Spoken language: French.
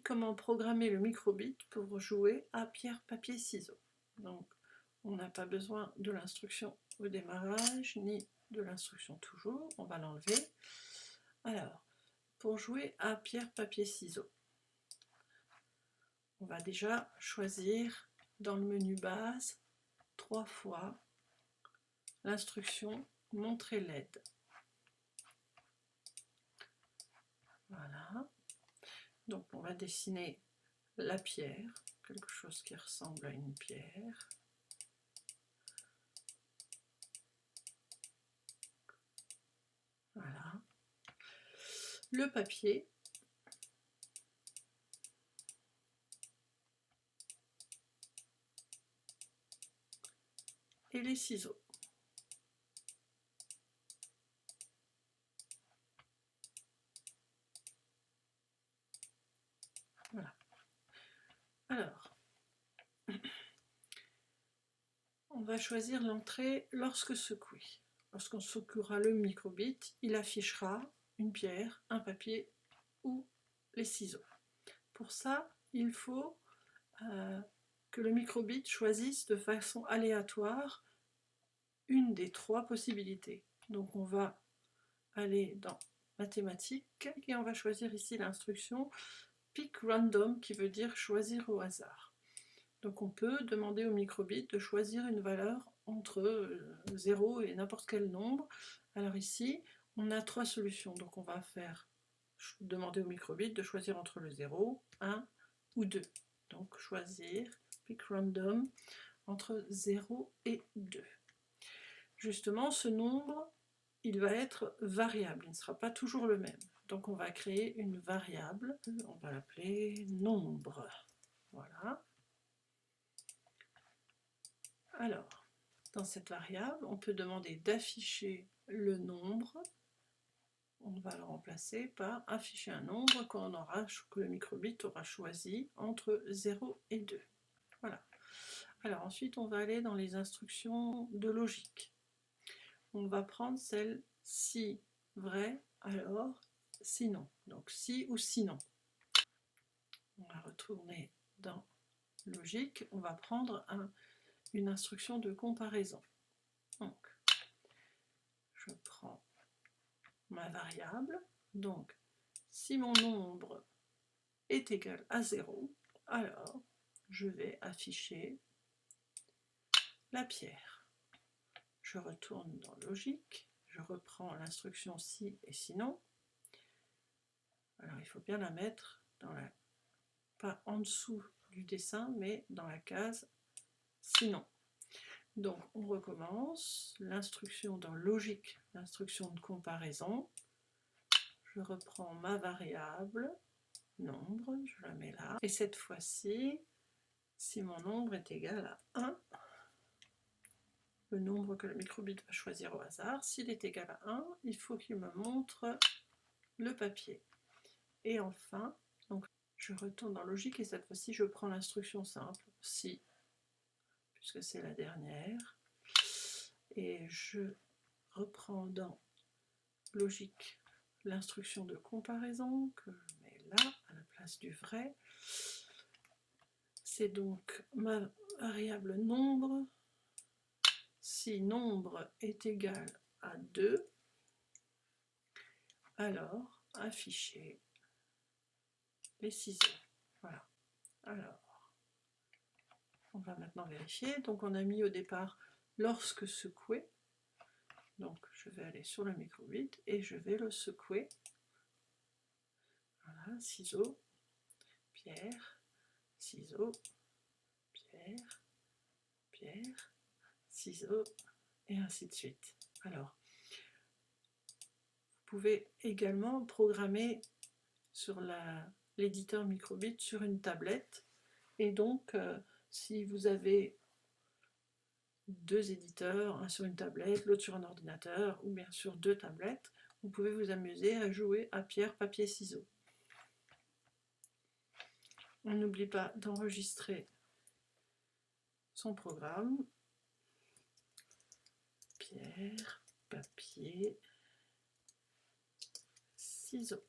comment programmer le microbit pour jouer à pierre, papier, ciseaux. Donc, on n'a pas besoin de l'instruction au démarrage, ni de l'instruction toujours, on va l'enlever. Alors, pour jouer à pierre, papier, ciseaux, on va déjà choisir dans le menu base 3 fois l'instruction montrer l'aide. Voilà. Donc on va dessiner la pierre, quelque chose qui ressemble à une pierre. Voilà. Le papier. Et les ciseaux. Voilà. Alors, on va choisir l'entrée lorsque secoué. Lorsqu'on secouera le microbit, il affichera une pierre, un papier ou les ciseaux. Pour ça, il faut que le microbit choisisse de façon aléatoire une des 3 possibilités. Donc on va aller dans mathématiques et on va choisir ici l'instruction pick random qui veut dire choisir au hasard. Donc on peut demander au microbit de choisir une valeur entre 0 et n'importe quel nombre. Alors ici on a 3 solutions, donc on va demander au microbit de choisir entre le 0, 1 ou 2. Donc choisir pick random entre 0 et 2. Justement, ce nombre, il va être variable, il ne sera pas toujours le même. Donc on va créer une variable, on va l'appeler nombre. Voilà. Alors, dans cette variable, on peut demander d'afficher le nombre. On va le remplacer par afficher un nombre que le microbit aura choisi entre 0 et 2. Voilà. Alors ensuite, on va aller dans les instructions de logique. On va prendre celle si vrai, alors sinon. Donc si ou sinon. On va retourner dans logique. On va prendre une instruction de comparaison. Donc, je prends ma variable. Donc, si mon nombre est égal à 0, alors je vais afficher la pierre. Je retourne dans logique. Je reprends l'instruction si et sinon. Alors, il faut bien la mettre pas en dessous du dessin, mais dans la case sinon. Donc, on recommence. L'instruction dans logique, l'instruction de comparaison. Je reprends ma variable, nombre, je la mets là. Et cette fois-ci, si mon nombre est égal à 1, le nombre que le microbit va choisir au hasard, s'il est égal à 1, il faut qu'il me montre le papier. Et enfin, donc, je retourne dans logique et cette fois-ci, je prends l'instruction simple, si, puisque c'est la dernière. Et je reprends dans logique l'instruction de comparaison que je mets là, à la place du vrai. C'est donc ma variable nombre. Si nombre est égal à 2, alors afficher les ciseaux. Voilà. Alors, on va maintenant vérifier. Donc on a mis au départ lorsque secoué. Donc je vais aller sur le microbit et je vais le secouer. Voilà, ciseaux, pierre, ciseaux, pierre, pierre, ciseaux, et ainsi de suite. Alors, vous pouvez également programmer sur l'éditeur microbit sur une tablette. Et donc, si vous avez 2 éditeurs, un sur une tablette, l'autre sur un ordinateur, ou bien sûr 2 tablettes, vous pouvez vous amuser à jouer à pierre, papier, ciseaux. On n'oublie pas d'enregistrer son programme. Pierre, papier, ciseaux.